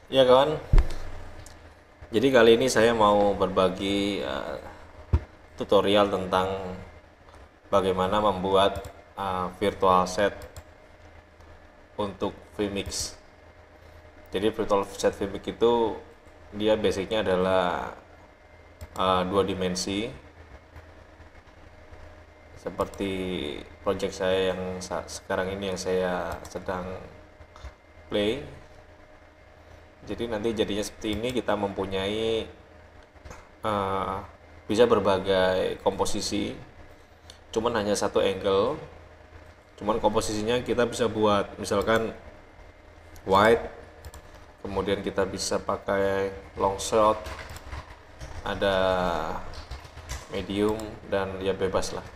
Ya kawan, jadi kali ini saya mau berbagi tutorial tentang bagaimana membuat virtual set untuk Vmix. Jadi virtual set Vmix itu dia basicnya adalah dua dimensi, seperti project saya yang sekarang ini yang saya sedang play. Jadi nanti jadinya seperti ini, kita mempunyai uh, bisa berbagai komposisi, cuman hanya satu angle. Cuman komposisinya kita bisa buat misalkan wide, kemudian kita bisa pakai long shot, ada medium, dan ya bebas lah,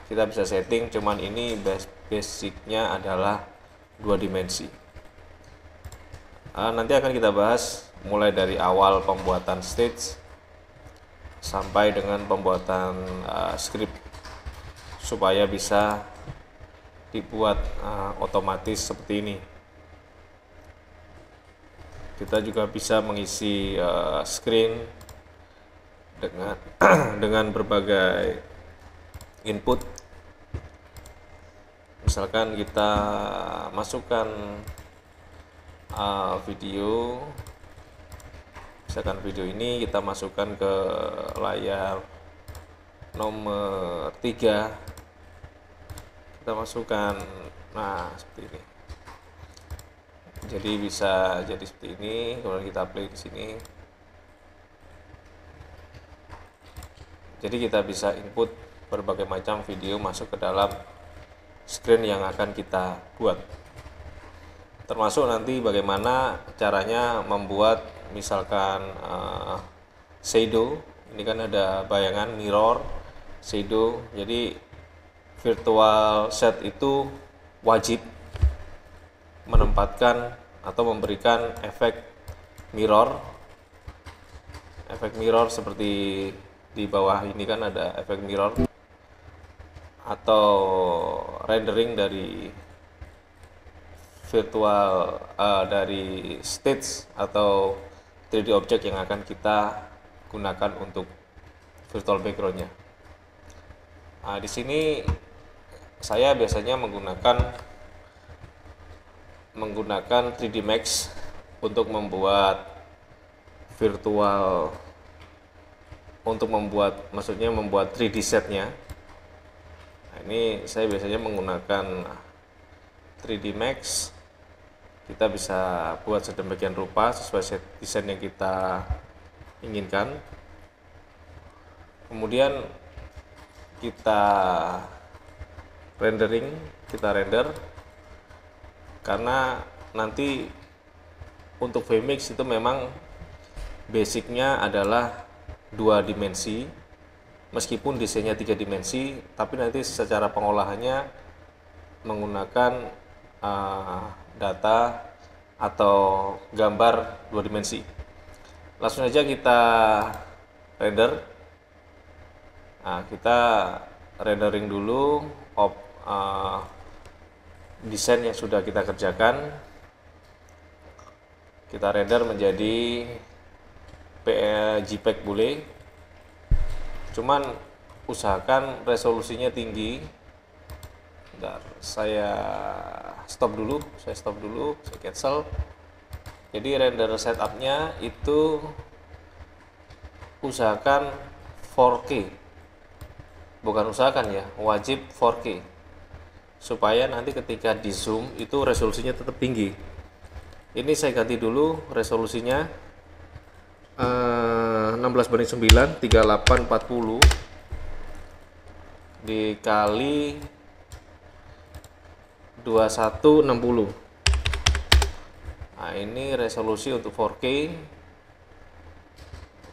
kita bisa setting. Cuman ini basicnya adalah dua dimensi. Nanti akan kita bahas mulai dari awal pembuatan stage sampai dengan pembuatan script supaya bisa dibuat otomatis seperti ini. Kita juga bisa mengisi screen dengan dengan berbagai input. Misalkan kita masukkan video, misalkan video ini kita masukkan ke layar nomor 3, kita masukkan, nah seperti ini. Jadi bisa jadi seperti ini, kemudian kita play di sini. Jadi kita bisa input berbagai macam video masuk ke dalam screen yang akan kita buat. Termasuk nanti bagaimana caranya membuat misalkan shadow. Ini kan ada bayangan, mirror, shadow. Jadi virtual set itu wajib menempatkan atau memberikan efek mirror. Efek mirror seperti di bawah ini kan ada efek mirror, atau rendering dari virtual dari stage atau 3D object yang akan kita gunakan untuk virtual backgroundnya. Di sini saya biasanya menggunakan 3D Max untuk membuat virtual, maksudnya membuat 3D setnya. Ini saya biasanya menggunakan 3D Max. Kita bisa buat sedemikian rupa sesuai set desain yang kita inginkan. Kemudian kita render, karena nanti untuk Vmix itu memang basicnya adalah dua dimensi, meskipun desainnya 3 dimensi, tapi nanti secara pengolahannya menggunakan data atau gambar 2 dimensi. Langsung saja kita render. Kita rendering dulu desain yang sudah kita kerjakan. Kita render menjadi JPEG boleh, cuman usahakan resolusinya tinggi. Bentar, saya stop dulu, saya cancel. Jadi render setupnya itu usahakan 4K, bukan usahakan ya, wajib 4K, supaya nanti ketika di zoom itu resolusinya tetap tinggi. Ini saya ganti dulu resolusinya 16:9, 3840 dikali 2160. Ini resolusi untuk 4K.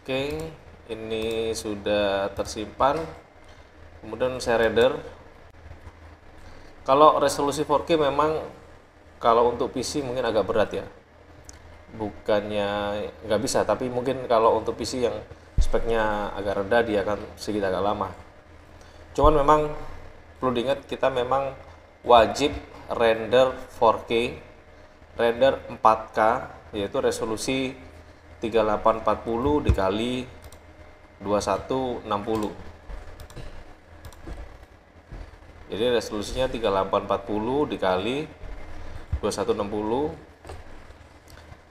Oke, ini sudah tersimpan. Kemudian saya render. Kalau resolusi 4K memang kalau untuk PC mungkin agak berat ya. Bukannya nggak bisa, tapi mungkin kalau untuk PC yang speknya agak rendah dia akan sedikit agak lama. Cuman memang perlu diingat, kita memang wajib render 4K, render 4K yaitu resolusi 3840 dikali 2160. Jadi resolusinya 3840 dikali 2160.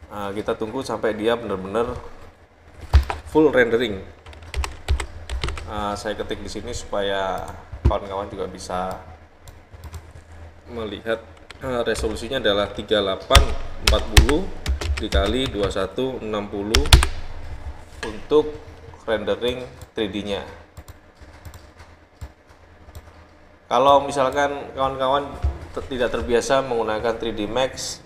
Nah, kita tunggu sampai dia benar-benar full rendering. Saya ketik di sini supaya kawan-kawan juga bisa melihat. Resolusinya adalah 3840 dikali 2160 untuk rendering 3D-nya. Kalau misalkan kawan-kawan tidak terbiasa menggunakan 3D Max,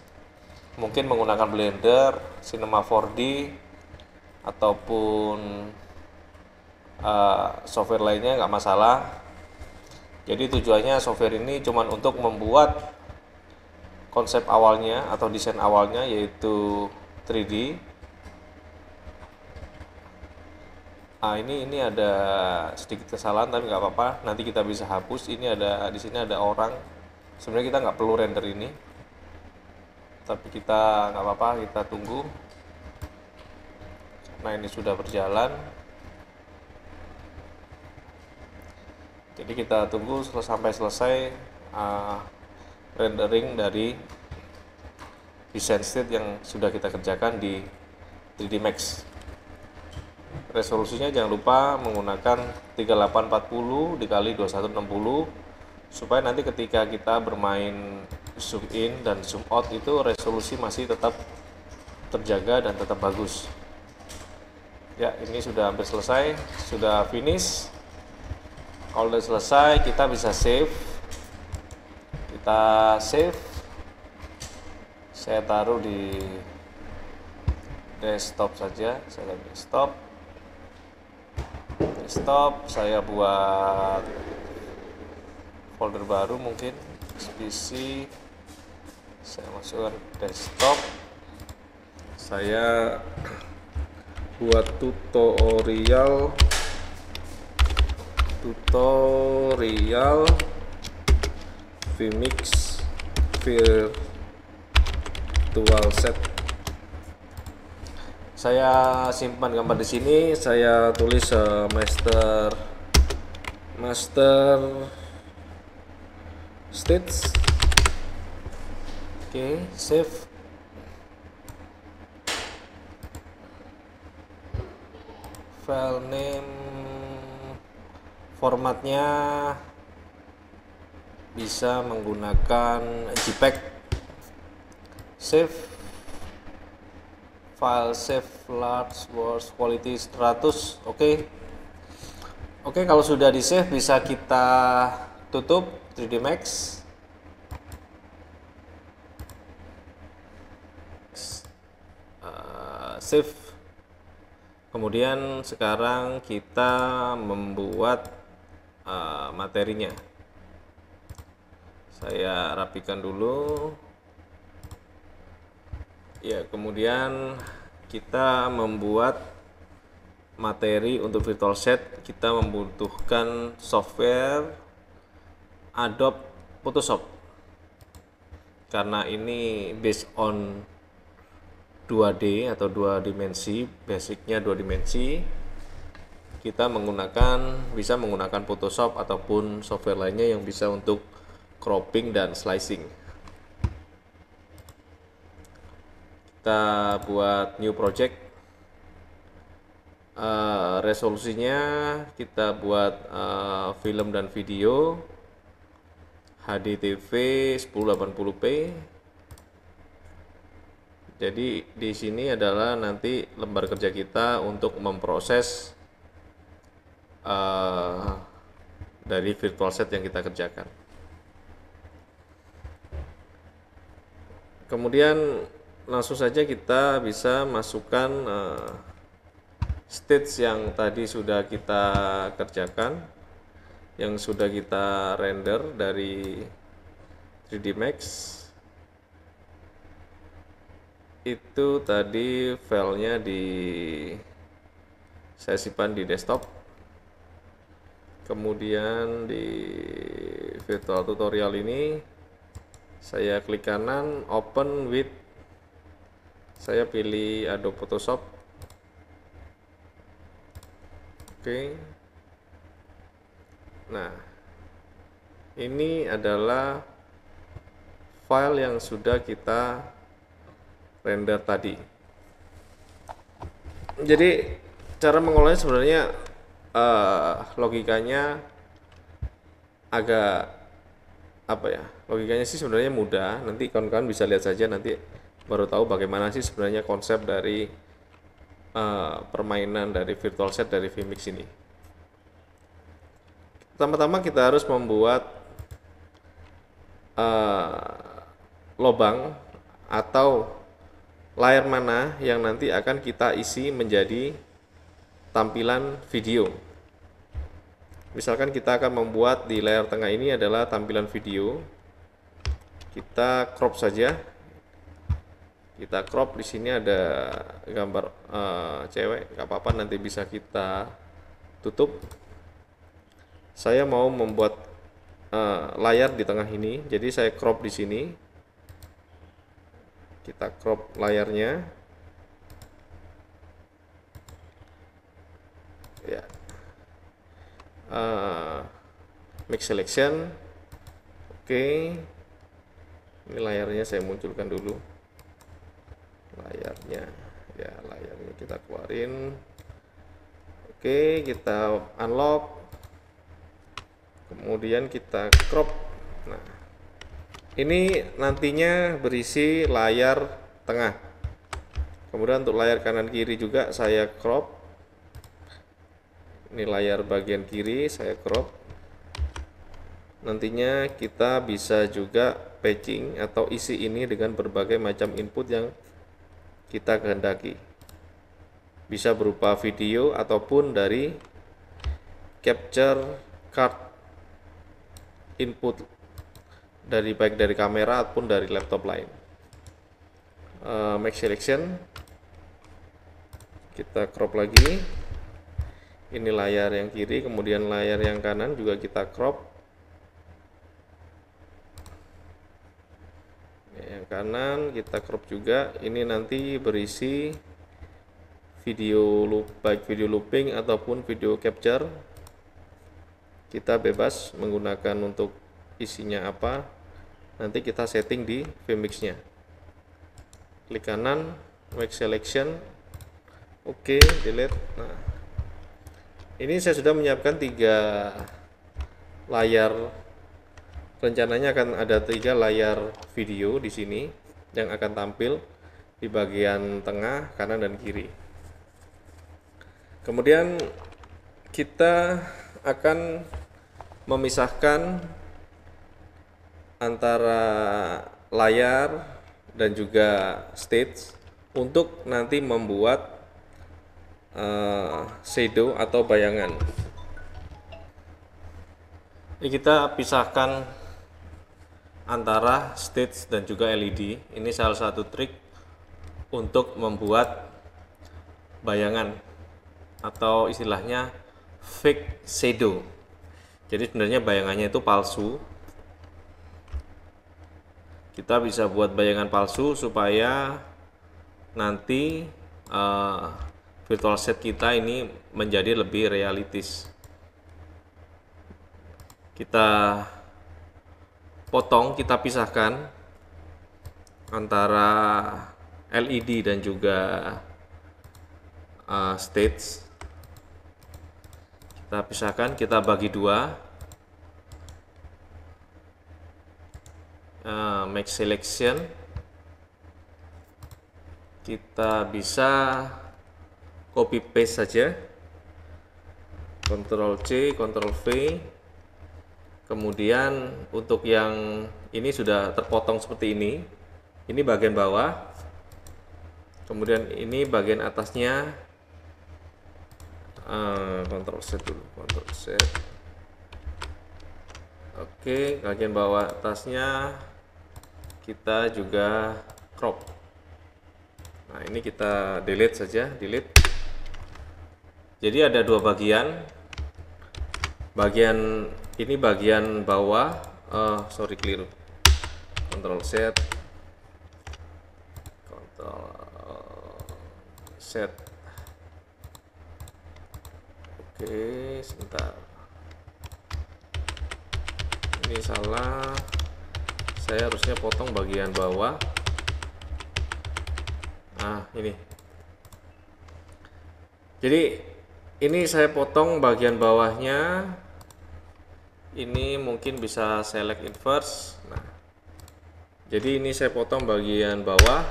mungkin menggunakan Blender, Cinema 4D, ataupun software lainnya nggak masalah. Jadi tujuannya software ini cuma untuk membuat konsep awalnya atau desain awalnya, yaitu 3D. Ini ada sedikit kesalahan tapi nggak apa-apa, nanti kita bisa hapus. Ini ada di sini ada orang. Sebenarnya kita nggak perlu render ini, tapi kita nggak apa-apa, kita tunggu. Nah, ini sudah berjalan. Jadi kita tunggu sampai selesai rendering dari desain state yang sudah kita kerjakan di 3D Max. Resolusinya jangan lupa menggunakan 3840 dikali 2160 supaya nanti ketika kita bermain zoom in dan zoom out itu resolusi masih tetap terjaga dan tetap bagus. Ya, ini sudah hampir selesai, sudah finish. Kalau sudah selesai, kita bisa save. Kita save. Saya taruh di desktop saja. Saya desktop. Saya buat folder baru mungkin PC. Saya masukkan desktop. Saya buat tutorial Vmix Virtual Set. Saya simpan gambar di sini. Saya tulis master stage. Oke, save. File name, formatnya bisa menggunakan JPEG. Save file, save large words quality 100. Oke, kalau sudah di save bisa kita tutup 3D Max. Save. Kemudian sekarang kita membuat materinya. Saya rapikan dulu. Ya, kemudian kita membuat materi untuk virtual set. Kita membutuhkan software Adobe Photoshop. Karena ini based on 2D atau 2 dimensi, basicnya 2 dimensi, kita bisa menggunakan Photoshop ataupun software lainnya yang bisa untuk cropping dan slicing. Kita buat new project. Resolusinya kita buat film dan video HDTV 1080p. Jadi di sini adalah nanti lembar kerja kita untuk memproses dari virtual set yang kita kerjakan. Kemudian langsung saja kita bisa masukkan stage yang tadi sudah kita kerjakan, yang sudah kita render dari 3D Max. Itu tadi filenya saya simpan di desktop. Kemudian di virtual tutorial ini saya klik kanan open with Saya pilih Adobe Photoshop. Oke. Nah, ini adalah file yang sudah kita render tadi. Jadi cara mengolahnya sebenarnya logikanya agak apa ya? Logikanya sih sebenarnya mudah. Nanti kawan-kawan bisa lihat saja, nanti baru tahu bagaimana sih sebenarnya konsep dari permainan dari virtual set dari Vmix ini. Pertama-tama kita harus membuat lubang atau layar mana yang nanti akan kita isi menjadi tampilan video. Misalkan kita akan membuat di layar tengah ini adalah tampilan video. Kita crop saja. Kita crop, di sini ada gambar cewek, nggak apa-apa, nanti bisa kita tutup. Saya mau membuat layar di tengah ini, jadi saya crop di sini. Kita crop layarnya. Ya. Make selection. Oke. Ini layarnya saya munculkan dulu. Layarnya, ya layarnya kita keluarin. Oke, kita unlock. Kemudian kita crop. Nah, ini nantinya berisi layar tengah. Kemudian untuk layar kanan kiri juga saya crop. Ini layar bagian kiri saya crop. Nantinya kita bisa juga patching atau isi ini dengan berbagai macam input yang kita kehendaki. Bisa berupa video ataupun dari capture card input dari baik dari kamera ataupun dari laptop lain. Make selection, kita crop lagi. Ini layar yang kiri, kemudian layar yang kanan juga kita crop. Yang kanan kita crop juga. Ini nanti berisi video baik video looping ataupun video capture. Kita bebas menggunakan untuk isinya apa, nanti kita setting di Vmix-nya. Klik kanan, make selection, oke, delete. Nah, ini saya sudah menyiapkan 3 layar. Rencananya akan ada 3 layar video di sini yang akan tampil di bagian tengah, kanan, dan kiri. Kemudian kita akan memisahkan antara layar dan juga stage untuk nanti membuat shadow atau bayangan. Ini kita pisahkan antara stage dan juga LED. Ini salah satu trik untuk membuat bayangan atau istilahnya fake shadow. Jadi sebenarnya bayangannya itu palsu. Kita bisa buat bayangan palsu supaya nanti virtual set kita ini menjadi lebih realistis. Kita potong, kita pisahkan antara LED dan juga stage. Kita pisahkan, kita bagi 2. Make selection, kita bisa copy paste saja, Ctrl C, Ctrl V. Kemudian untuk yang ini sudah terpotong seperti ini bagian bawah, kemudian ini bagian atasnya. Ctrl Z dulu, Ctrl Z. Oke, bagian bawah atasnya kita juga crop. Nah, ini kita delete saja, delete. Jadi ada 2 bagian. Bagian ini bagian bawah, sorry keliru. Ctrl Z, Ctrl set. Oke, sebentar, ini salah, saya harusnya potong bagian bawah. Nah, ini. Jadi ini saya potong bagian bawahnya. Ini mungkin bisa select inverse. Nah, jadi ini saya potong bagian bawah.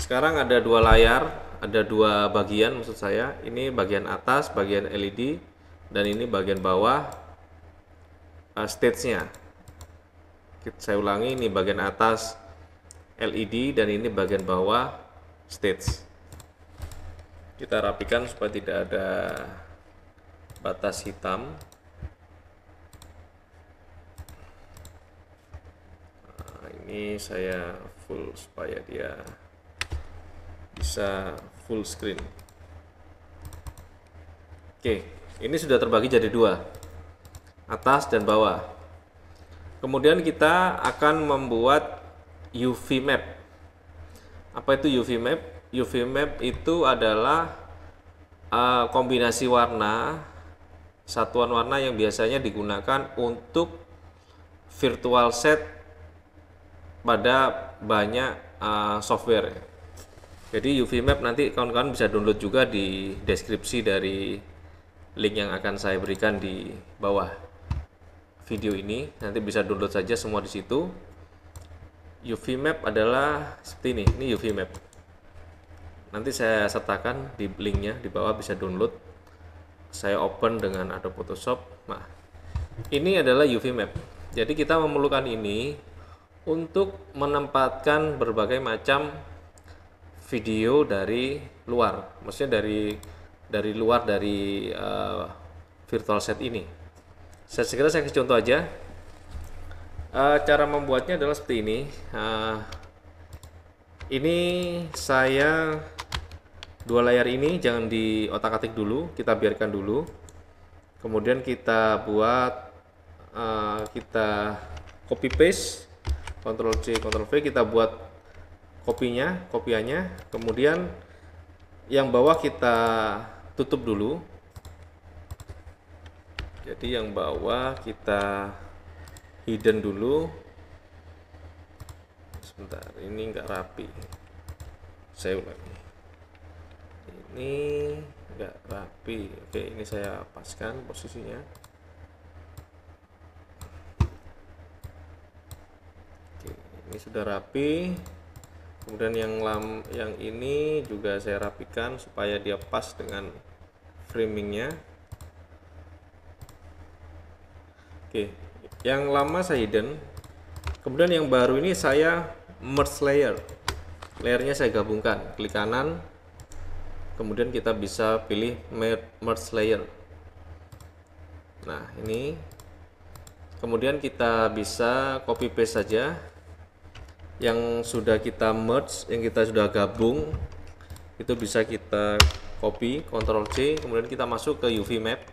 Sekarang ada dua layar, ada dua bagian maksud saya. Ini bagian atas, bagian LED, dan ini bagian bawah stage-nya. Saya ulangi, ini bagian atas LED dan ini bagian bawah stage. Kita rapikan supaya tidak ada batas hitam. Ini saya full supaya dia bisa full screen. Oke, ini sudah terbagi jadi dua, atas dan bawah. Kemudian kita akan membuat UV map. Apa itu UV map? UV map itu adalah kombinasi warna, satuan warna yang biasanya digunakan untuk virtual set pada banyak software. Jadi UV map nanti kawan-kawan bisa download juga di deskripsi dari link yang akan saya berikan di bawah video ini. Nanti bisa download saja semua di situ. UV map adalah seperti ini. Ini UV map. Nanti saya sertakan di linknya di bawah, bisa download. Saya open dengan Adobe Photoshop. Nah, ini adalah UV map. Jadi kita memerlukan ini untuk menempatkan berbagai macam video dari luar, maksudnya dari luar dari virtual set ini. Saya segera saya kasih contoh aja. Cara membuatnya adalah seperti ini. Ini saya dua layar ini jangan diotak-atik dulu, kita biarkan dulu. Kemudian kita buat kita copy paste. Ctrl C, Ctrl V, kita buat kopiannya. Kemudian yang bawah kita tutup dulu. Jadi yang bawah kita hidden dulu. Sebentar, ini enggak rapi. Saya ulangi. Ini enggak rapi. Oke, ini saya paskan posisinya. Ini sudah rapi. Kemudian yang ini juga saya rapikan supaya dia pas dengan framingnya. Oke, yang lama saya hidden. Kemudian yang baru ini saya merge layer. Layernya saya gabungkan. Klik kanan. Kemudian kita bisa pilih merge layer. Nah, ini. Kemudian kita bisa copy paste saja yang sudah kita merge, yang kita sudah gabung, itu bisa kita copy, Ctrl C, kemudian kita masuk ke UV map,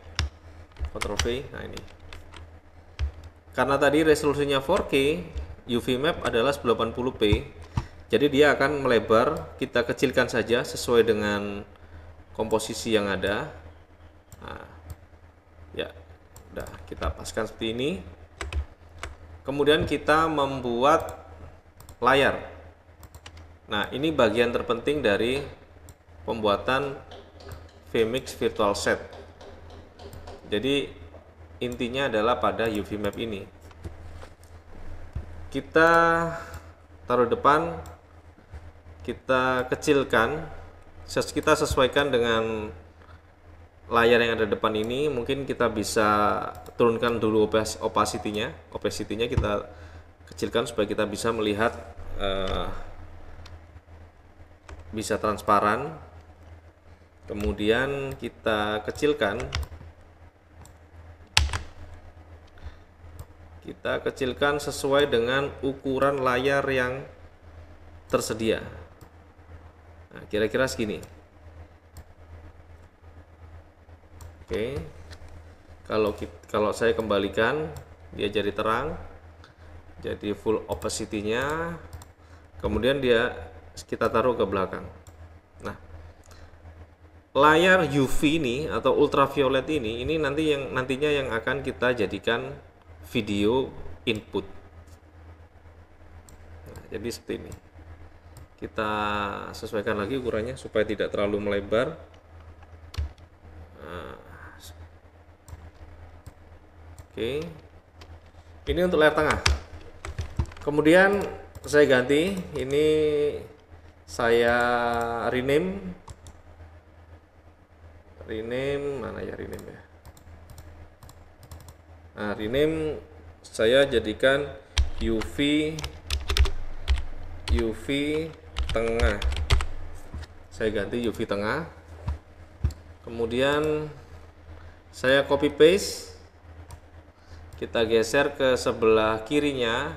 Ctrl V. Nah, ini karena tadi resolusinya 4K, UV map adalah 1080p, jadi dia akan melebar. Kita kecilkan saja sesuai dengan komposisi yang ada. Nah, ya udah, kita paskan seperti ini. Kemudian kita membuat layar. Nah, ini bagian terpenting dari pembuatan vMix Virtual Set. Jadi intinya adalah pada UV map ini. Kita taruh depan, kita kecilkan, kita sesuaikan dengan layar yang ada depan ini. Mungkin kita bisa turunkan dulu opacity-nya. Opacity-nya kita kecilkan supaya kita bisa melihat bisa transparan. Kemudian kita kecilkan, sesuai dengan ukuran layar yang tersedia. Nah, kira-kira segini. Oke, kalau saya kembalikan, dia jadi terang, jadi full opacity-nya. Kemudian kita taruh ke belakang. Nah, layar UV ini atau ultraviolet ini nantinya yang akan kita jadikan video input. Nah, jadi seperti ini. Kita sesuaikan lagi ukurannya supaya tidak terlalu melebar. Nah, oke. Ini untuk layar tengah. Kemudian saya ganti, ini saya rename mana ya rename ya. Nah, rename saya jadikan UV tengah. Saya ganti UV tengah. Kemudian saya copy paste. Kita geser ke sebelah kirinya.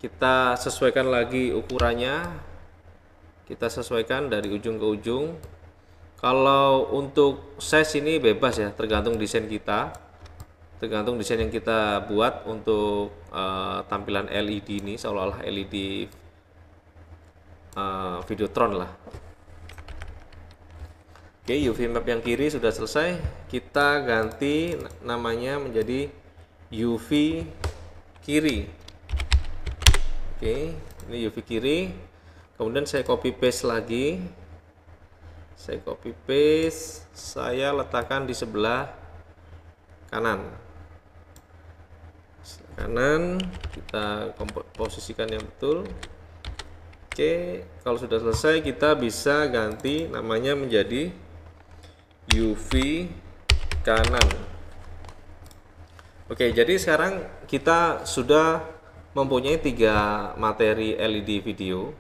Kita sesuaikan lagi ukurannya. Kita sesuaikan dari ujung ke ujung. Kalau untuk size ini bebas ya, tergantung desain kita, tergantung desain yang kita buat untuk tampilan LED ini, seolah-olah LED Videotron lah. Oke, UV map yang kiri sudah selesai. Kita ganti namanya menjadi UV kiri. Oke, ini UV kiri. Kemudian saya copy paste lagi. Saya letakkan di sebelah kanan. Kita posisikan yang betul. Oke, kalau sudah selesai kita bisa ganti namanya menjadi UV kanan. Oke, jadi sekarang kita sudah mempunyai 3 materi LED video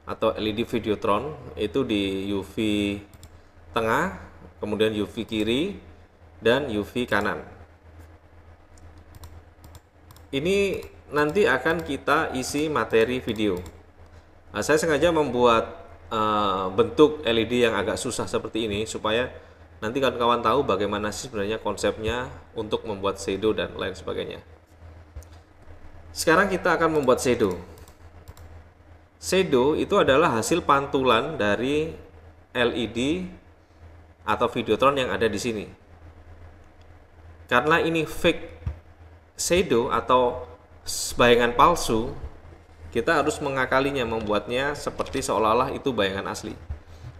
atau LED Videotron, itu di UV tengah, kemudian UV kiri, dan UV kanan. Ini nanti akan kita isi materi video. Nah, saya sengaja membuat bentuk LED yang agak susah seperti ini supaya nanti kawan-kawan tahu bagaimana sih sebenarnya konsepnya untuk membuat shadow dan lain sebagainya. Sekarang kita akan membuat shadow. Shadow itu adalah hasil pantulan dari LED atau Videotron yang ada di sini. Karena ini fake shadow atau bayangan palsu, kita harus mengakalinya, membuatnya seperti seolah-olah itu bayangan asli.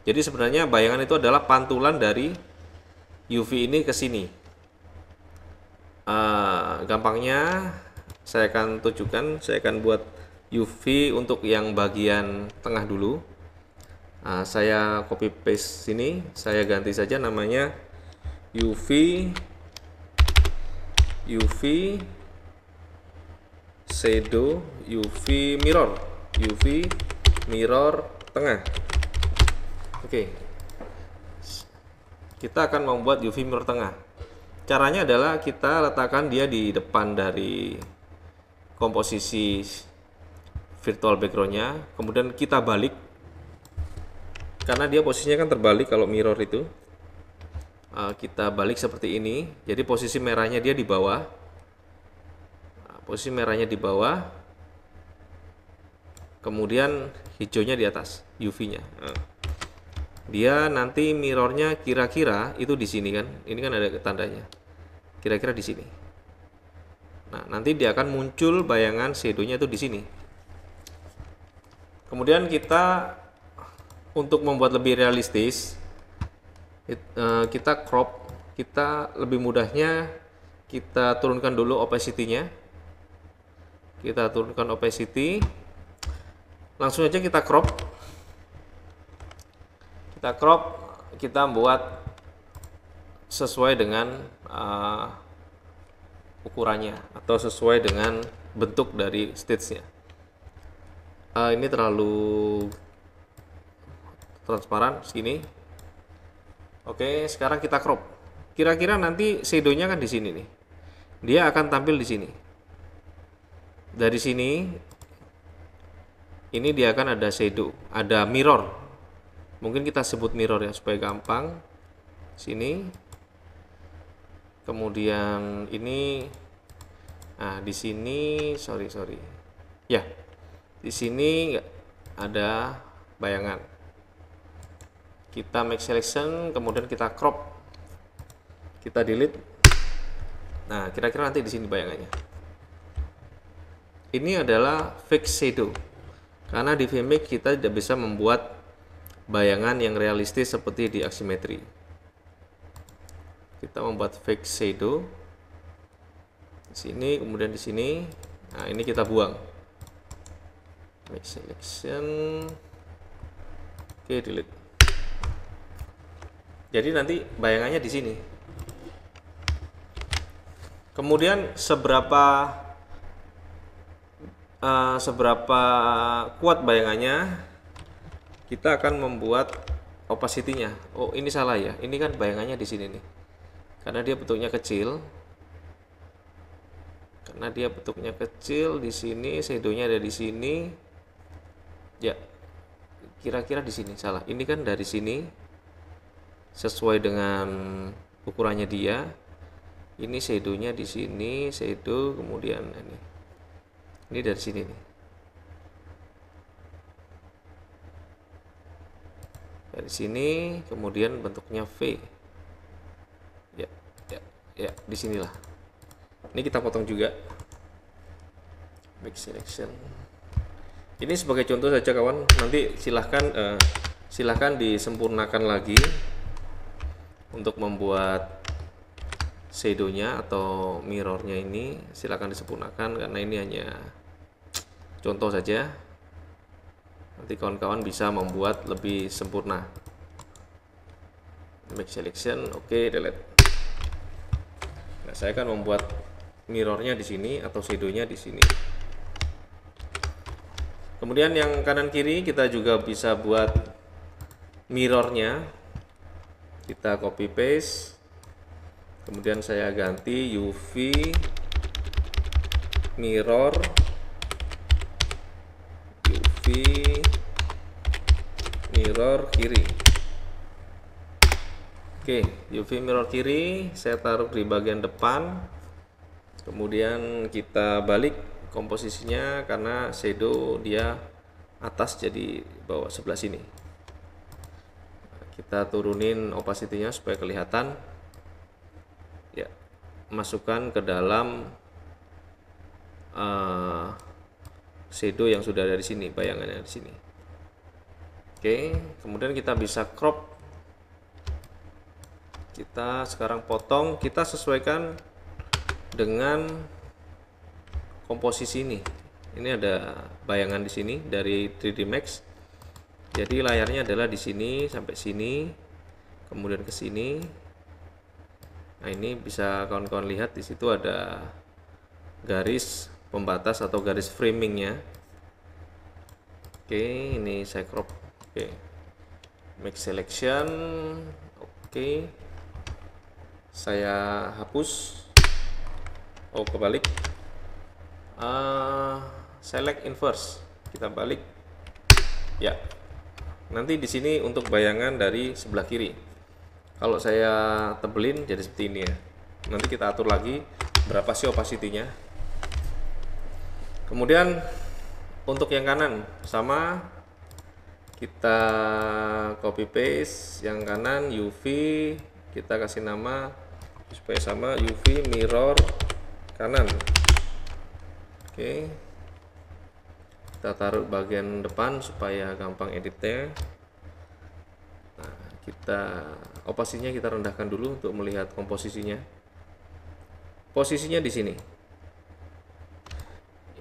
Jadi sebenarnya bayangan itu adalah pantulan dari UV ini ke sini. Gampangnya saya akan tunjukkan, saya akan buat UV untuk yang bagian tengah dulu. Saya copy paste sini, saya ganti saja namanya UV shadow, UV mirror tengah. Oke. Kita akan membuat UV mirror tengah. Caranya adalah kita letakkan dia di depan dari komposisi virtual backgroundnya, kemudian kita balik karena dia posisinya kan terbalik kalau mirror itu. Kita balik seperti ini, jadi posisi merahnya dia di bawah, kemudian hijaunya di atas, UV-nya. Dia nanti mirrornya kira-kira itu di sini kan, ini kan ada tandanya, kira-kira di sini. Nah, nanti dia akan muncul bayangan shadow-nya itu di sini. Kemudian kita untuk membuat lebih realistis, kita crop, kita lebih mudahnya kita turunkan dulu opacity-nya. Kita turunkan opacity, langsung aja kita crop. Kita buat sesuai dengan ukurannya atau sesuai dengan bentuk dari stage-nya. Ini terlalu transparan segini. Oke, sekarang kita crop. Kira-kira nanti shadow-nya kan di sini nih. Dia akan tampil di sini. Dari sini ini dia akan ada shadow, ada mirror. Mungkin kita sebut mirror ya supaya gampang. Sini. Kemudian ini di sini sorry. Ya. Di sini ada bayangan. Kita make selection, kemudian kita crop, kita delete. Nah, kira-kira nanti di sini bayangannya. Ini adalah fake shadow, karena di Vmake kita tidak bisa membuat bayangan yang realistis seperti di Aximetry. Kita membuat fake shadow di sini, kemudian di sini. Nah, ini kita buang. Make selection, oke, delete. Jadi nanti bayangannya di sini. Kemudian seberapa kuat bayangannya, kita akan membuat opacity-nya. Oh, ini salah ya. Ini kan bayangannya di sini nih. Karena dia bentuknya kecil. Di sini, shadow-nya ada di sini. Ya, kira-kira di sini salah. Ini kan dari sini sesuai dengan ukurannya dia. Ini shadow-nya di sini, shadow, kemudian ini dari sini nih. Dari sini, kemudian bentuknya V. Ya, disinilah. Ini kita potong juga. Make selection. Ini sebagai contoh saja kawan. Nanti silahkan disempurnakan lagi untuk membuat shadow-nya atau mirror-nya ini. Silahkan disempurnakan karena ini hanya contoh saja. Nanti kawan-kawan bisa membuat lebih sempurna. Make selection, oke, delete. Nah, saya akan membuat mirror-nya di sini atau shadow-nya di sini. Kemudian yang kanan kiri kita juga bisa buat mirror-nya. Kita copy paste. Kemudian saya ganti UV mirror, kiri. Oke, UV mirror kiri saya taruh di bagian depan. Kemudian kita balik komposisinya karena shadow dia atas, jadi bawah sebelah sini. Kita turunin opacity-nya supaya kelihatan. Ya, masukkan ke dalam shadow yang sudah ada di sini, bayangannya di sini. Oke, kemudian kita bisa crop. Kita sekarang potong, kita sesuaikan dengan komposisi ini. Ini ada bayangan di sini dari 3D Max. Jadi layarnya adalah di sini sampai sini, kemudian ke sini. Nah, ini bisa kawan-kawan lihat di situ ada garis pembatas atau garis framingnya. Oke, ini saya crop. Oke, make selection. Oke, saya hapus. Oh, kebalik. Select inverse, kita balik. Ya, nanti di sini untuk bayangan dari sebelah kiri. Kalau saya tebelin jadi seperti ini ya. Nanti kita atur lagi berapa sih opacity-nya. Kemudian untuk yang kanan sama, kita copy paste yang kanan UV, kita kasih nama supaya sama, UV mirror kanan. Oke, kita taruh bagian depan supaya gampang editnya. Nah, opacity-nya kita rendahkan dulu untuk melihat komposisinya. Posisinya di sini.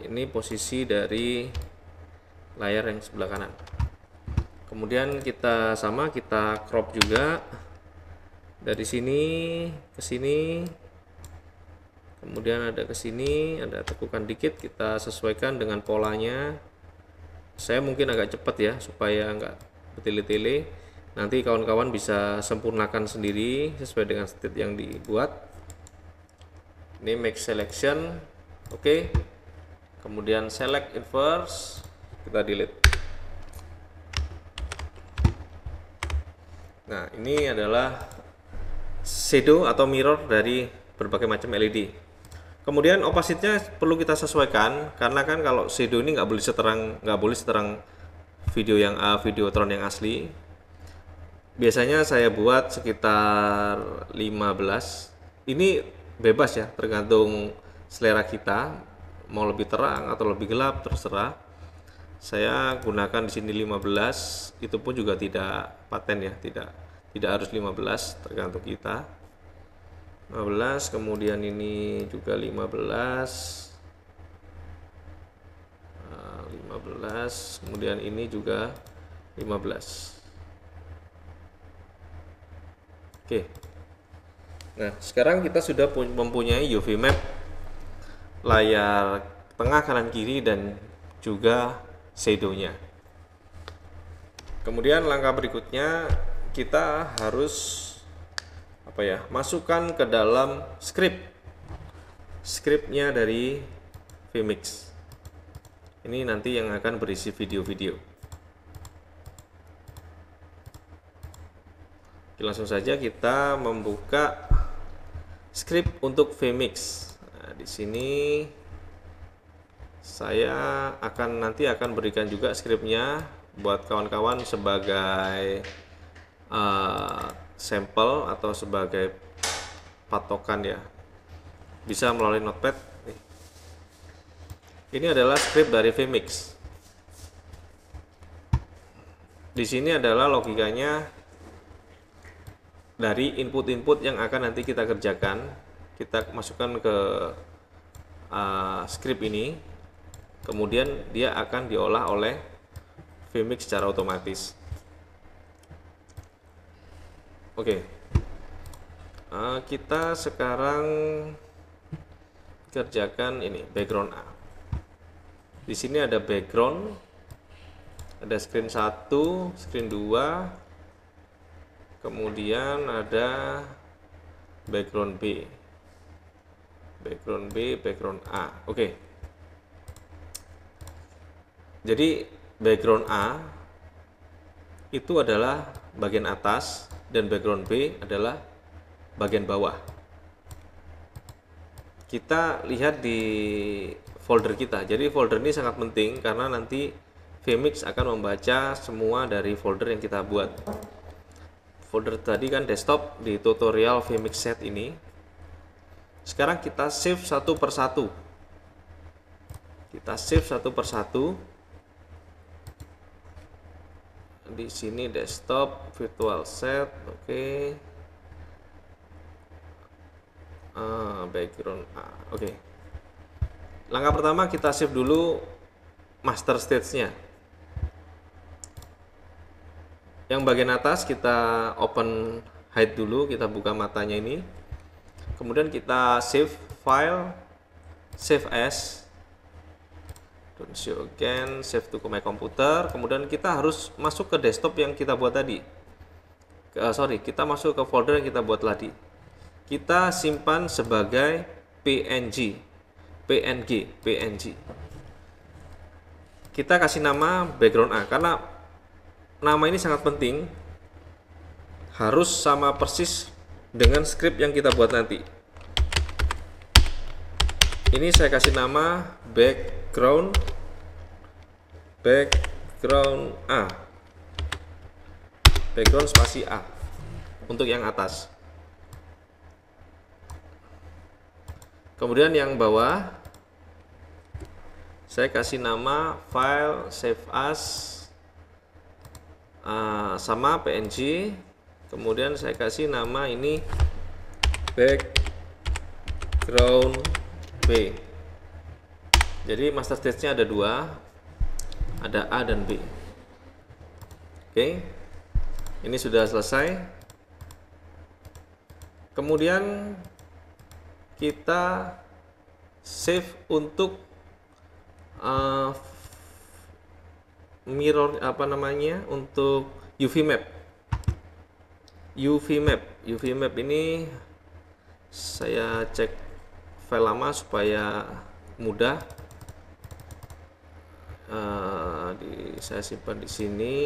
Ini posisi dari layar yang sebelah kanan. Kemudian kita crop juga dari sini ke sini. Kemudian ada ke sini, ada tekukan dikit, kita sesuaikan dengan polanya. Saya mungkin agak cepat ya supaya enggak bertele-tele. Nanti kawan-kawan bisa sempurnakan sendiri sesuai dengan state yang dibuat. Ini make selection, oke. Kemudian select inverse, kita delete. Nah, ini adalah shadow atau mirror dari berbagai macam LED. Kemudian opacity-nya perlu kita sesuaikan karena kan kalau shadow ini nggak boleh seterang Videotron yang asli. Biasanya saya buat sekitar 15. Ini bebas ya, tergantung selera kita, mau lebih terang atau lebih gelap terserah. Saya gunakan di sini 15, itu pun juga tidak paten ya, tidak harus 15, tergantung kita. 15, kemudian ini juga 15, 15, kemudian ini juga 15. Oke. Nah, sekarang kita sudah mempunyai UV map layar tengah, kanan, kiri, dan juga shadow-nya. Kemudian langkah berikutnya kita harus masukkan ke dalam scriptnya dari vMix. Ini nanti yang akan berisi video-video. Langsung saja kita membuka script untuk vMix. Nah, di sini saya nanti akan berikan juga scriptnya buat kawan-kawan sebagai sampel atau sebagai patokan ya. Bisa melalui notepad. Ini adalah script dari vMix. Di sini adalah logikanya dari input-input yang akan nanti kita kerjakan. Kita masukkan ke script ini, kemudian dia akan diolah oleh vMix secara otomatis. Oke. Kita sekarang kerjakan ini background A. Di sini ada background, ada screen 1, screen 2, kemudian ada background B, background A. Oke. Jadi background A itu adalah bagian atas dan background B adalah bagian bawah. Kita lihat di folder kita. Jadi folder ini sangat penting karena nanti vMix akan membaca semua dari folder yang kita buat. Folder tadi kan desktop di tutorial vMix set ini. Sekarang kita save satu persatu. Di sini desktop, virtual set, oke. Background A, oke. Langkah pertama kita save dulu master stage-nya. Yang bagian atas kita open hide dulu, kita buka matanya ini. Kemudian kita save file, save as, don't show again, save to my computer. Kemudian kita harus masuk ke desktop yang kita buat tadi. Kita masuk ke folder yang kita buat tadi. Kita simpan sebagai PNG. Kita kasih nama background A karena nama ini sangat penting, harus sama persis dengan script yang kita buat nanti. Ini saya kasih nama background A, background spasi A untuk yang atas. Kemudian yang bawah saya kasih nama file save as sama PNG. Kemudian saya kasih nama ini background B. Jadi master stage-nya ada dua, ada A dan B. Oke, ini sudah selesai. Kemudian kita save untuk mirror untuk UV map ini saya cek file lama supaya mudah. Saya simpan di sini,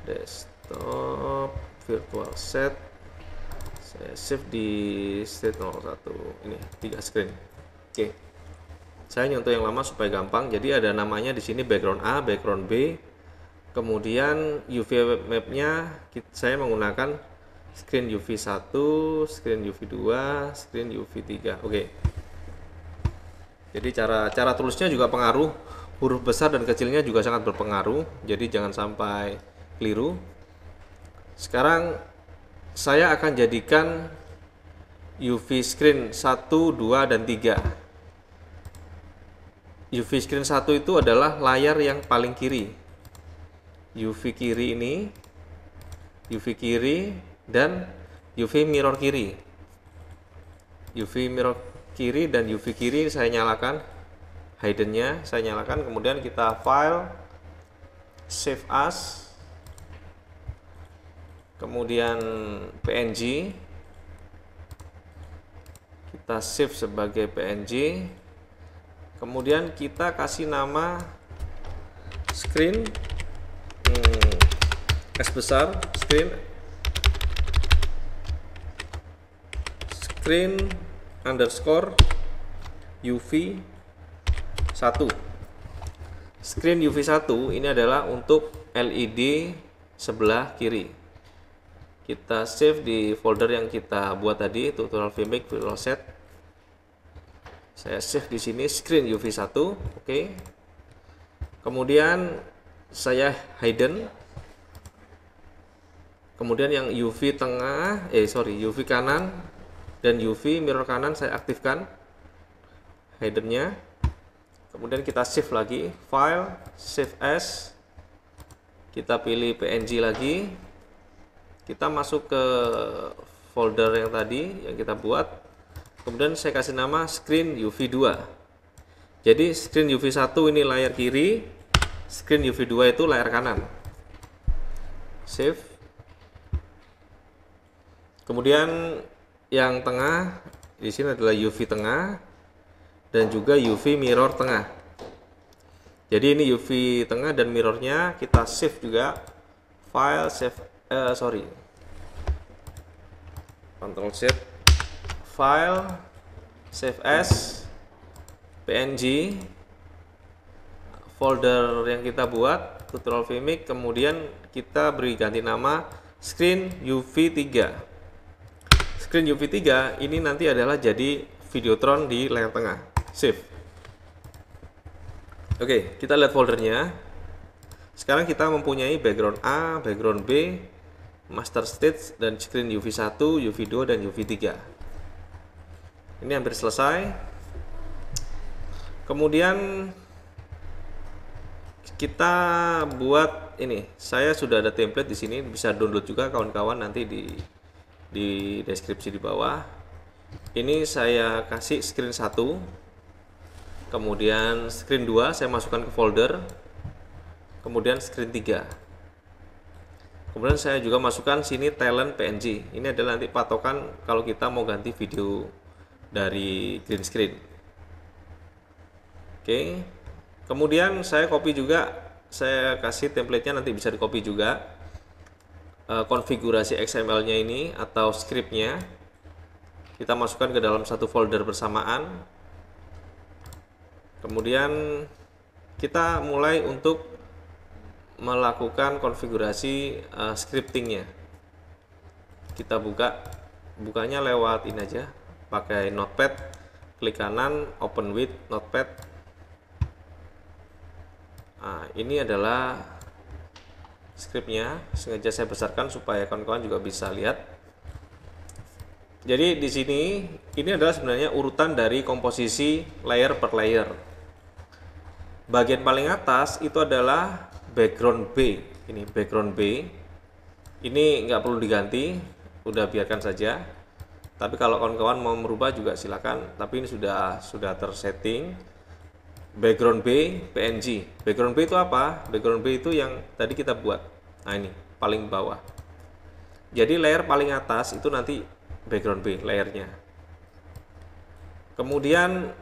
desktop, virtual set, saya save di state 01, ini 3 screen. Oke. Saya nyentuh yang lama supaya gampang. Jadi ada namanya di sini background A, background B. Kemudian UV mapnya saya menggunakan screen UV 1, screen UV 2, screen UV 3. Oke. Jadi cara tulisnya juga pengaruh. Huruf besar dan kecilnya juga sangat berpengaruh. Jadi jangan sampai keliru. Sekarang saya akan jadikan UV screen 1, 2, dan 3. UV screen 1 itu adalah layar yang paling kiri. UV kiri ini, UV kiri, dan UV mirror kiri. UV mirror kiri dan UV kiri saya nyalakan, hiddennya saya nyalakan. Kemudian kita file, save as, kemudian PNG, kita save sebagai PNG. Kemudian kita kasih nama screen S besar, screen underscore UV 1. Screen UV 1 ini adalah untuk LED sebelah kiri. Kita save di folder yang kita buat tadi, tutorial Vmake Virtual Set. Saya save di sini screen UV 1, oke. Kemudian saya hidden. Kemudian yang UV tengah, UV kanan dan UV mirror kanan saya aktifkan hiddennya. Kemudian kita save lagi, file, save as. Kita pilih PNG lagi. Kita masuk ke folder yang tadi yang kita buat. Kemudian saya kasih nama screen UV 2. Jadi screen UV 1 ini layar kiri, screen UV 2 itu layar kanan. Save. Kemudian yang tengah di sini adalah UV tengah dan juga UV mirror tengah. Jadi ini UV tengah dan mirrornya kita save juga. File, save, Ctrl Z, file, save as, PNG, folder yang kita buat, tutorial Vmake. Kemudian kita beri ganti nama screen UV 3. Screen UV 3 ini nanti adalah jadi Videotron di layar tengah. Save. Oke, kita lihat foldernya. Sekarang kita mempunyai background A, background B, master stage, dan screen UV 1, UV 2, dan UV 3. Ini hampir selesai. Kemudian kita buat ini. Saya sudah ada template di sini, bisa download juga kawan-kawan nanti di deskripsi di bawah. Ini saya kasih screen 1. Kemudian screen 2 saya masukkan ke folder. Kemudian screen 3. Kemudian saya juga masukkan sini talent PNG. Ini adalah nanti patokan kalau kita mau ganti video dari green screen. Oke. Kemudian saya copy juga, saya kasih template-nya, nanti bisa di copy juga. Konfigurasi XML-nya ini atau script-nya kita masukkan ke dalam satu folder bersamaan. Kemudian kita mulai untuk melakukan konfigurasi scriptingnya. Kita bukanya lewat ini aja, pakai notepad, klik kanan, open with notepad. Nah, ini adalah scriptnya, sengaja saya besarkan supaya kawan-kawan juga bisa lihat. Jadi di sini ini adalah sebenarnya urutan dari komposisi layer per layer. Bagian paling atas itu adalah background B. Ini background B. Ini nggak perlu diganti, udah biarkan saja. Tapi kalau kawan-kawan mau merubah juga silakan. Tapi ini sudah tersetting. Background B, PNG. Background B itu apa? Background B itu yang tadi kita buat. Nah ini paling bawah. Jadi layer paling atas itu nanti background B layernya. Kemudian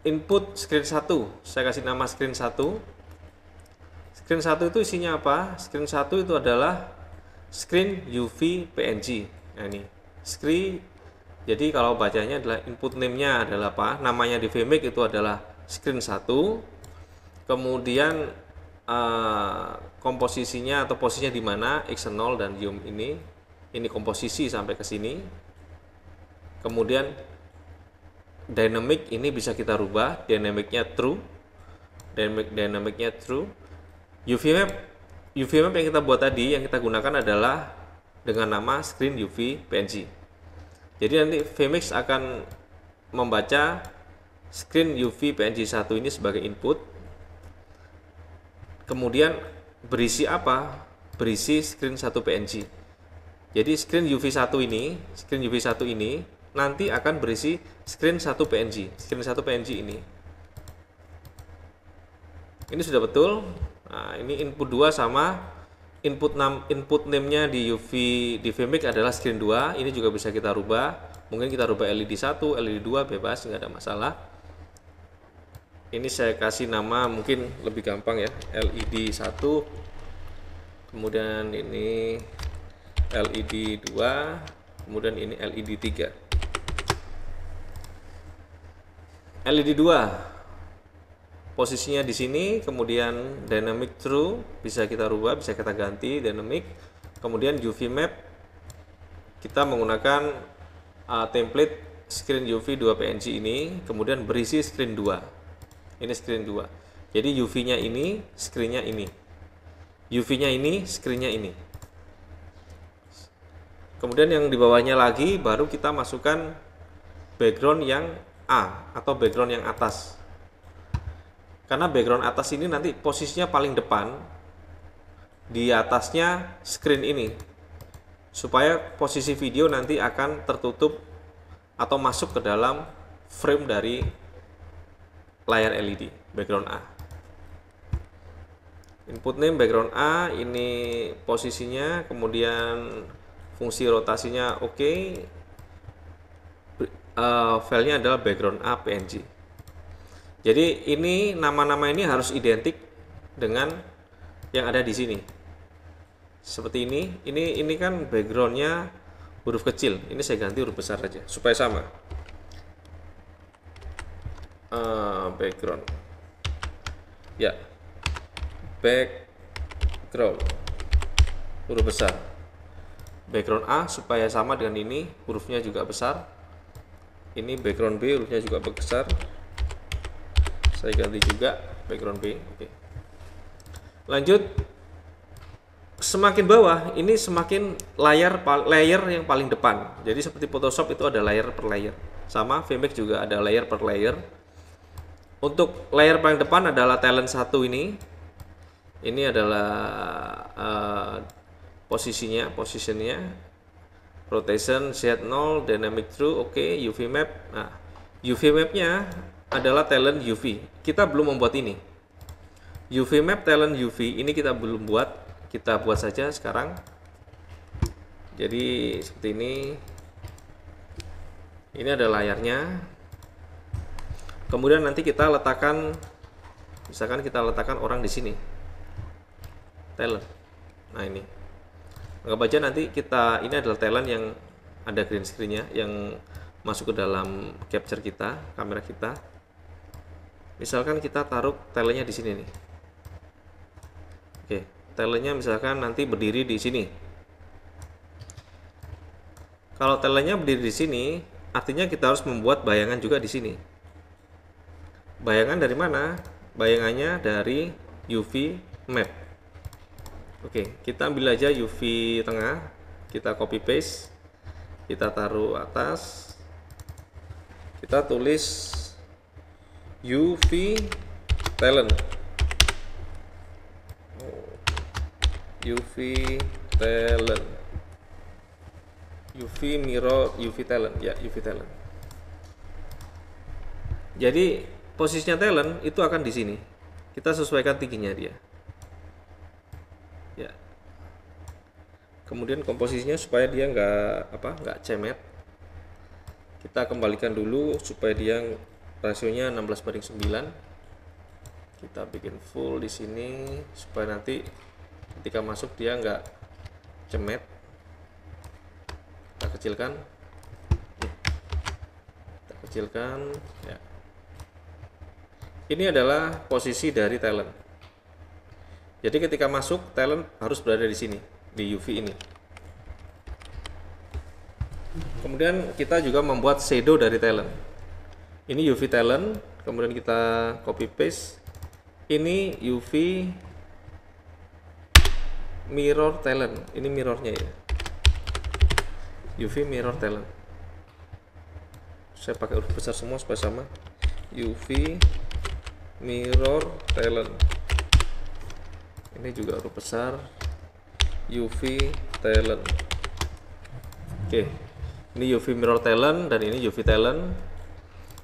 input screen 1. Saya kasih nama screen 1. Screen 1 itu isinya apa? Screen 1 itu adalah screen UV PNG. Nah ini screen Jadi kalau bacanya adalah input name-nya adalah apa? Namanya di Vmake itu adalah screen 1. Kemudian komposisinya atau posisinya di mana x0 dan yum ini komposisi sampai ke sini. Kemudian dynamic ini bisa kita rubah, dynamicnya true, dynamicnya true. UV map yang kita buat tadi, yang kita gunakan adalah dengan nama screen UV PNG. Jadi nanti Vmake akan membaca screen UV PNG 1 ini sebagai input. Kemudian berisi apa? Berisi screen 1 PNG. Jadi screen UV1 ini nanti akan berisi screen 1 PNG. Screen 1 PNG ini. Ini sudah betul. Nah, ini input 2 sama input name-nya di Vmake adalah screen 2. Ini juga bisa kita rubah. Mungkin kita rubah LED 1, LED 2 bebas, nggak ada masalah. Ini saya kasih nama mungkin lebih gampang ya, LED 1. Kemudian ini LED 2, kemudian ini LED 3. LED 2 posisinya di sini, kemudian dynamic true bisa kita rubah, bisa kita ganti dynamic. Kemudian UV map kita menggunakan template screen UV 2 PNG ini, kemudian berisi screen 2. Ini screen 2. Jadi UV-nya ini, screen-nya ini. UV-nya ini, screen-nya ini. Kemudian yang di bawahnya lagi baru kita masukkan background yang A atau background yang atas. Karena background atas ini nanti posisinya paling depan, di atasnya screen ini, supaya posisi video nanti akan tertutup atau masuk ke dalam frame dari layar LED background A. Input name background A, ini posisinya, kemudian fungsi rotasinya oke. Filenya adalah background A PNG. Jadi ini nama-nama ini harus identik dengan yang ada di sini. Seperti ini kan backgroundnya huruf kecil. Ini saya ganti huruf besar aja supaya sama. Background. Ya. Background huruf besar. Background A supaya sama dengan ini, hurufnya juga besar. Ini background B, hurufnya juga besar. Saya ganti juga background B. Oke. Lanjut. Semakin bawah ini semakin layer yang paling depan. Jadi seperti Photoshop itu ada layer per layer. Sama Vmake juga ada layer per layer. Untuk layer paling depan adalah talent 1 ini. Ini adalah posisinya, rotation Z0, dynamic true, oke, UV map. Nah, UV mapnya adalah talent UV. Kita belum membuat ini. UV map talent UV ini kita belum buat. Kita buat saja sekarang. Jadi seperti ini. Ini ada layarnya. Kemudian nanti kita letakkan, misalkan kita letakkan orang di sini. Talent. Nah ini. Anggap aja nanti ini adalah talent yang ada green screen-nya yang masuk ke dalam capture kita, kamera kita. Misalkan kita taruh talentnya di sini nih. Oke, talentnya misalkan nanti berdiri di sini. Kalau talentnya berdiri di sini, artinya kita harus membuat bayangan juga di sini. Bayangan dari mana? Bayangannya dari UV map. Oke, kita ambil aja UV tengah, kita copy paste, kita taruh atas, kita tulis UV talent, UV talent, UV mirror, UV talent, ya UV talent. Jadi posisinya talent itu akan di sini. Kita sesuaikan tingginya dia. Ya. Kemudian komposisinya supaya dia nggak cemet. Kita kembalikan dulu supaya dia rasionya 16:9. Kita bikin full di sini supaya nanti ketika masuk dia nggak cemet. Kita kecilkan. kecilkan ya. Ini adalah posisi dari talent. Jadi ketika masuk, talent harus berada di sini, di UV ini. Kemudian kita juga membuat shadow dari talent. Ini UV talent, kemudian kita copy paste. Ini UV mirror talent. Ini mirrornya ya. UV mirror talent. Saya pakai huruf besar semua supaya sama. UV mirror talent. Ini juga huruf besar. UV talent. Oke. Ini UV mirror talent dan ini UV talent.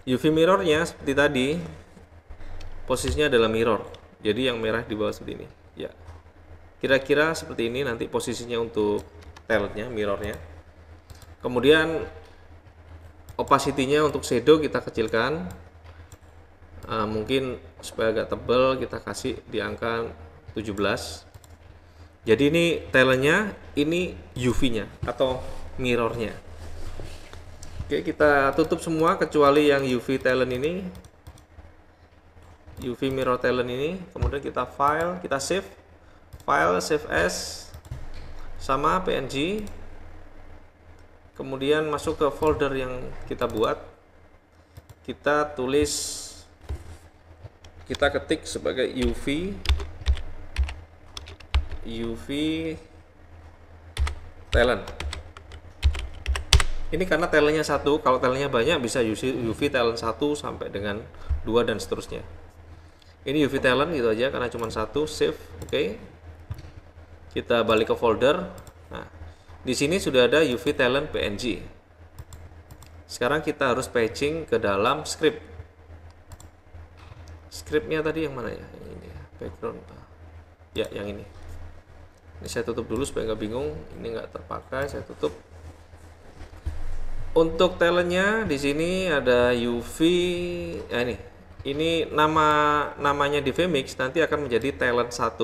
UV mirrornya seperti tadi, posisinya adalah mirror. Jadi yang merah di bawah seperti ini. Ya. Kira-kira seperti ini nanti posisinya untuk talentnya, mirrornya. Kemudian opacity-nya untuk shadow kita kecilkan. Mungkin supaya agak tebal kita kasih di angka 17. Jadi ini talentnya, ini UV-nya atau mirrornya. Oke, kita tutup semua kecuali yang UV talent ini, UV mirror talent ini. Kemudian kita file, kita save, file save as sama PNG. Kemudian masuk ke folder yang kita buat, kita tulis, kita ketik sebagai UV talent. Ini karena talentnya satu, kalau talentnya banyak bisa UV talent 1 sampai dengan 2 dan seterusnya. Ini UV talent gitu aja karena cuma satu, save, oke. Kita balik ke folder. Nah, di sini sudah ada UV talent PNG. Sekarang kita harus patching ke dalam script. Scriptnya tadi yang mana ya? Yang ini ya, background. Ya, yang ini. Ini saya tutup dulu supaya nggak bingung. Ini nggak terpakai, saya tutup. Untuk talentnya di sini ada UV. Ini namanya di Vmix nanti akan menjadi talent 1.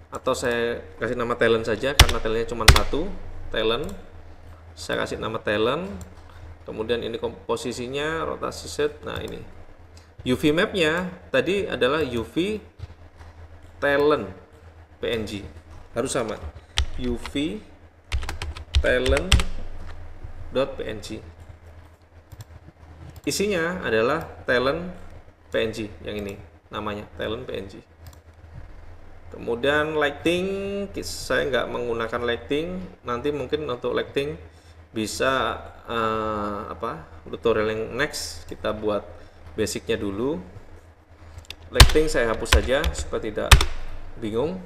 Atau saya kasih nama talent saja karena talentnya cuma satu. Talent. Saya kasih nama talent. Kemudian ini komposisinya, rotasi set. Nah ini. UV mapnya tadi adalah UV talent PNG, harus sama UV talent.png. Isinya adalah talent PNG, yang ini namanya talent PNG. Kemudian lighting, saya nggak menggunakan lighting, nanti mungkin untuk lighting bisa tutorial yang next kita buat basicnya dulu. Lighting saya hapus saja supaya tidak bingung.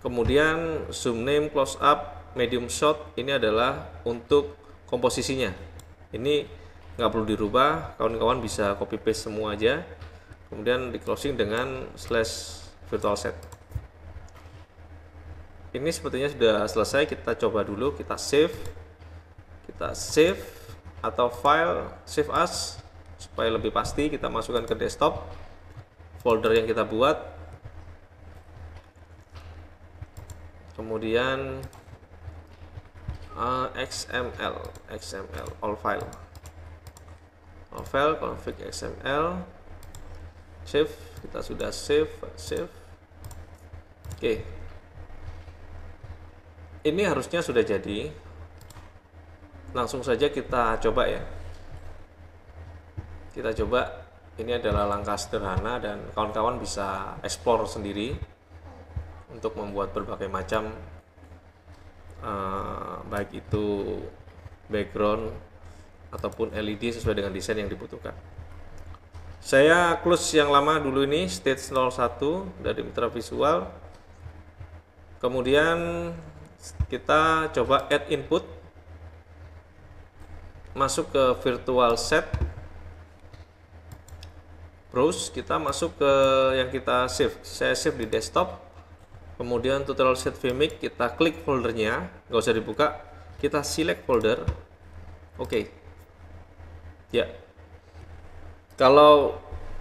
Kemudian zoom name, close up, medium shot ini adalah untuk komposisinya. Ini nggak perlu dirubah, kawan-kawan bisa copy paste semua aja. Kemudian di closing dengan slash virtual set. Ini sepertinya sudah selesai, kita coba dulu, kita save atau file save as. Supaya lebih pasti kita masukkan ke desktop folder yang kita buat, kemudian XML all file config XML, save, kita sudah save. Oke, ini harusnya sudah jadi. Langsung saja kita coba ya. Kita coba, ini adalah langkah sederhana dan kawan-kawan bisa explore sendiri untuk membuat berbagai macam baik itu background ataupun LED sesuai dengan desain yang dibutuhkan. Saya close yang lama dulu, ini stage 01 dari Mitra Visual. Kemudian kita coba add input, masuk ke virtual set, browse, kita masuk ke yang kita save. Saya save di desktop. Kemudian tutorial set Vmix, kita klik foldernya, nggak usah dibuka, kita select folder. Oke. Ya. Kalau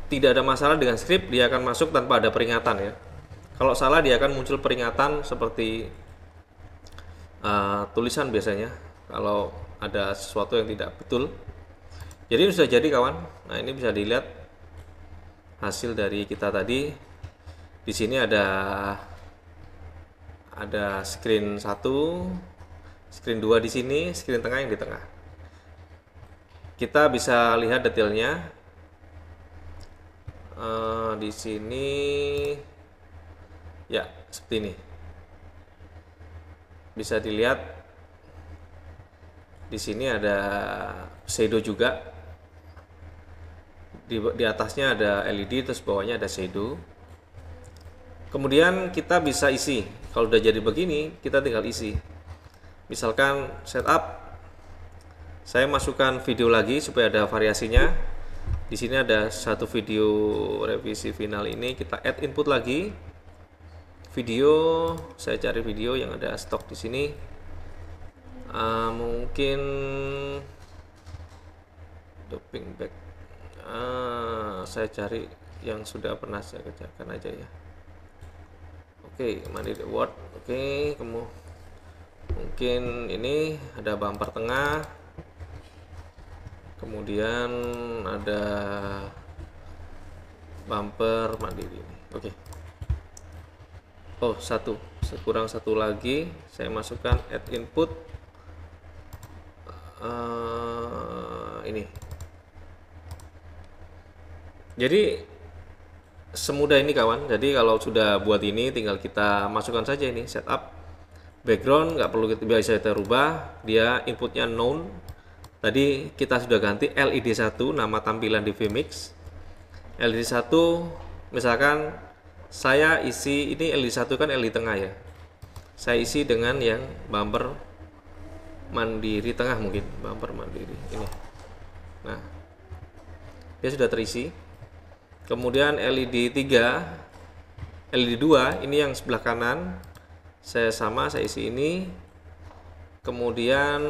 tidak ada masalah dengan script, dia akan masuk tanpa ada peringatan ya. Kalau salah dia akan muncul peringatan seperti tulisan biasanya kalau ada sesuatu yang tidak betul. Jadi ini sudah jadi kawan. Nah, ini bisa dilihat hasil dari kita tadi. Di sini ada screen 1, screen 2 di sini, screen tengah yang di tengah. Kita bisa lihat detailnya. Di sini ya seperti ini. Bisa dilihat di sini ada shadow juga. Di atasnya ada LED, terus bawahnya ada shadow. Kemudian kita bisa isi. Kalau udah jadi begini, kita tinggal isi. Misalkan setup, saya masukkan video lagi supaya ada variasinya. Di sini ada satu video revisi final ini, kita add input lagi. Video, saya cari video yang ada stok di sini. Mungkin doping back. Saya cari yang sudah pernah saya kerjakan aja ya. Oke, Mandiri Award. Oke, mungkin ini ada bumper tengah. Kemudian ada bumper Mandiri ini. Oke. Oh, kurang satu lagi. Saya masukkan add input. Ini. Jadi semudah ini kawan. Jadi kalau sudah buat ini, tinggal kita masukkan saja ini setup background, nggak perlu bisa kita rubah. Dia inputnya known. Tadi kita sudah ganti LED 1 nama tampilan di vMix. LED 1 misalkan saya isi ini LED 1 kan LED tengah ya. Saya isi dengan yang bumper Mandiri tengah, mungkin bumper Mandiri ini. Nah, dia sudah terisi. Kemudian LED 3, LED 2 ini yang sebelah kanan. Saya isi ini. Kemudian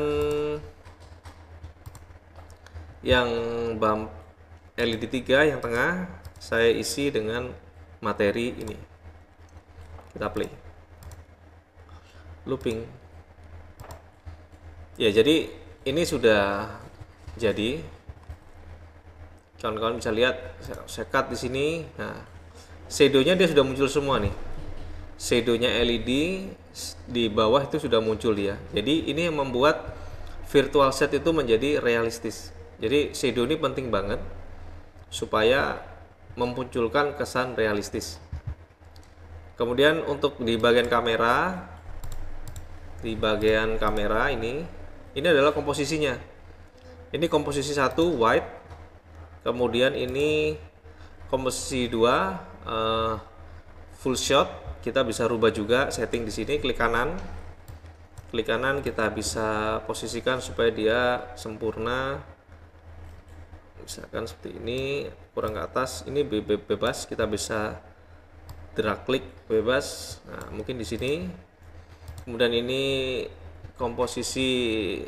yang LED 3 yang tengah saya isi dengan materi ini. Kita play. Looping. Ya, jadi ini sudah jadi. Kawan-kawan bisa lihat, saya cut di sini. Nah, shadow-nya dia sudah muncul semua nih. Shadow-nya LED di bawah itu sudah muncul dia. Jadi ini yang membuat virtual set itu menjadi realistis. Jadi shadow ini penting banget supaya memunculkan kesan realistis. Kemudian untuk di bagian kamera, ini adalah komposisinya. Ini komposisi 1 white, kemudian ini komposisi 2 full shot. Kita bisa rubah juga setting di sini, klik kanan kita bisa posisikan supaya dia sempurna. Misalkan seperti ini, kurang ke atas, ini bebas, kita bisa drag klik bebas. Nah, mungkin di sini. Kemudian ini komposisi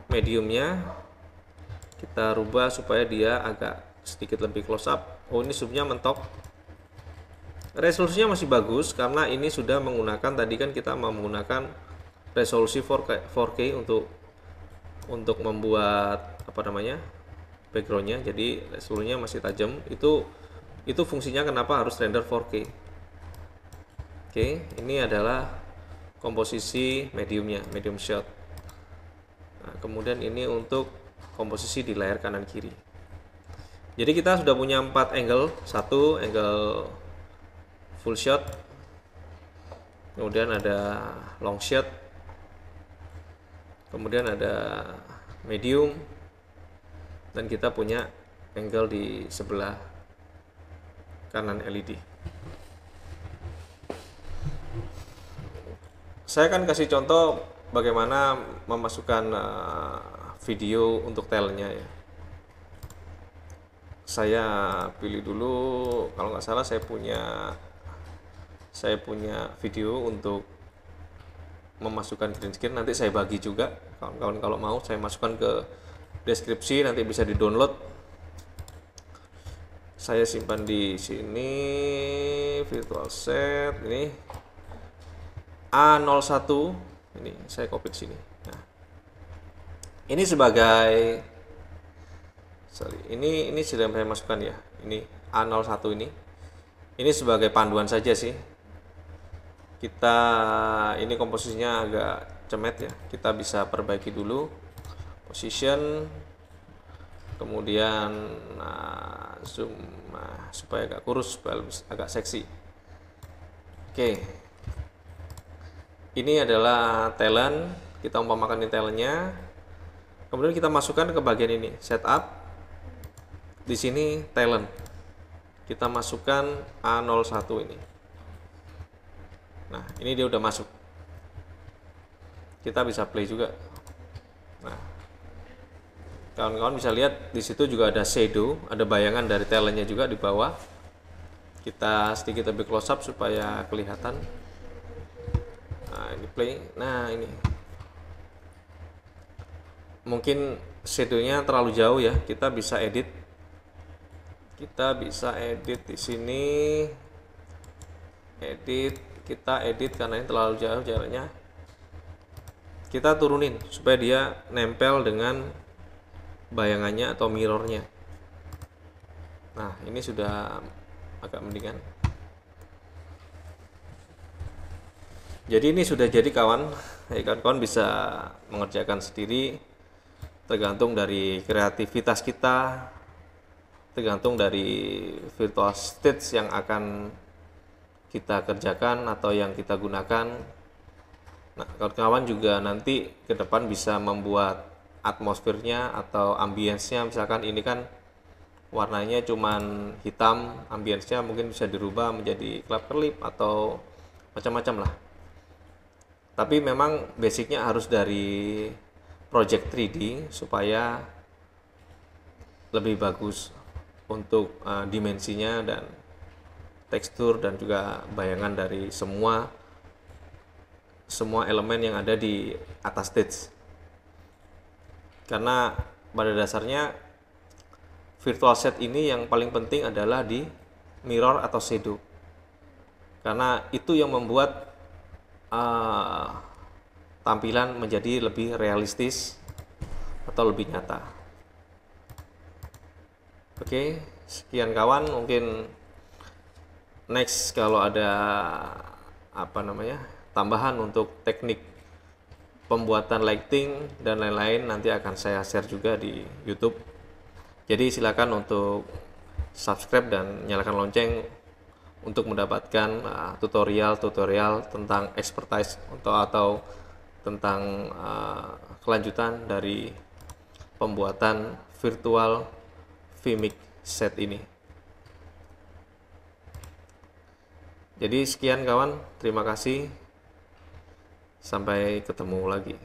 mediumnya kita rubah supaya dia agak sedikit lebih close up. Oh, ini zoomnya mentok. Resolusinya masih bagus karena ini sudah menggunakan, tadi kan kita menggunakan resolusi 4K untuk membuat backgroundnya. Jadi resolusinya masih tajam. Itu fungsinya kenapa harus render 4K. Oke, ini adalah komposisi mediumnya, medium shot. Nah, kemudian ini untuk komposisi di layar kanan kiri. Jadi kita sudah punya 4 angle. Satu angle full shot, kemudian ada long shot, kemudian ada medium, dan kita punya angle di sebelah kanan LED. Saya akan kasih contoh bagaimana memasukkan video untuk tailnya ya. Saya pilih dulu, kalau nggak salah saya punya video untuk memasukkan green screen. Nanti saya bagi juga, kawan-kawan kalau mau saya masukkan ke deskripsi, nanti bisa di download. Saya simpan di sini virtual set ini A01, ini saya copy di sini. Nah, ini sebagai Sorry, ini sudah saya masukkan ya. Ini A01 ini sebagai panduan saja sih. Kita ini komposisinya agak cemet ya. Kita bisa perbaiki dulu position, kemudian zoom supaya agak kurus, supaya agak seksi. Oke, ini adalah talent. Kita umpamakan ini talentnya, kemudian kita masukkan ke bagian ini setup. Di sini talent, kita masukkan A01 ini. Nah, ini dia udah masuk. Kita bisa play juga. Nah, kawan-kawan bisa lihat di situ juga ada shadow, ada bayangan dari talentnya juga di bawah. Kita sedikit lebih close up supaya kelihatan. Nah, ini play. Nah, ini mungkin shadownya terlalu jauh ya. Kita bisa edit. Kita bisa edit di sini. Kita edit karena ini terlalu jauh jaraknya. Kita turunin supaya dia nempel dengan bayangannya atau mirrornya. Nah, ini sudah agak mendingan. Jadi ini sudah jadi kawan. Kawan-kawan bisa mengerjakan sendiri, tergantung dari kreativitas kita, tergantung dari virtual stage yang akan kita kerjakan atau yang kita gunakan. Nah, kawan-kawan juga nanti ke depan bisa membuat atmosfernya atau ambience-nya. Misalkan ini kan warnanya cuman hitam, ambience-nya mungkin bisa dirubah menjadi kelap-kelip atau macam-macam lah. Tapi memang basicnya harus dari project 3D supaya lebih bagus untuk dimensinya dan tekstur dan juga bayangan dari semua elemen yang ada di atas stage. Karena pada dasarnya virtual set ini yang paling penting adalah di mirror atau shadow. Karena itu yang membuat tampilan menjadi lebih realistis atau lebih nyata. Oke, sekian kawan. Mungkin next kalau ada tambahan untuk teknik pembuatan lighting dan lain-lain nanti akan saya share juga di YouTube. Jadi silakan untuk subscribe dan nyalakan lonceng untuk mendapatkan tutorial tentang expertise atau tentang kelanjutan dari pembuatan virtual Vmix set ini. Jadi sekian kawan, terima kasih. Sampai ketemu lagi.